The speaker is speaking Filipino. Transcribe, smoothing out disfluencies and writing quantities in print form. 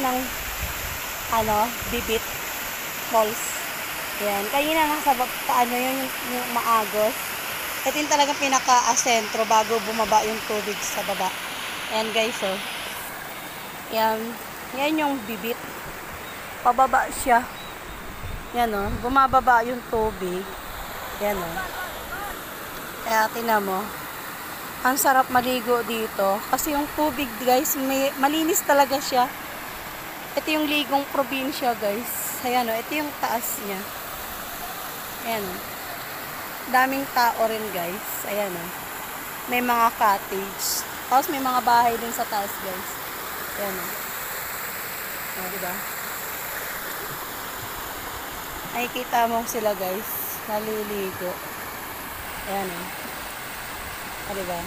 ng Bibit Falls. Yan. Kanina nasa yung maagos. Ito yung talagang pinaka-asentro bago bumaba yung tubig sa baba. Yan guys, oh. Yan. Yan yung Bibit. Pababa siya. Yan, oh. Bumababa yung tubig. Yan, oh. Kaya tingnan mo. Ang sarap maligo dito. Kasi yung tubig, guys, malinis talaga siya. Ito yung Ligong probinsya, guys. Ayan, oh. Ito yung taas niya. Ayan, oh. Daming tao rin, guys. Ayan, oh. May mga cottage. Tapos may mga bahay din sa taas, guys. Ayan, oh. Oh, diba? Nakikita mo sila, guys. Naliligo. Ayan, oh. Oh, diba?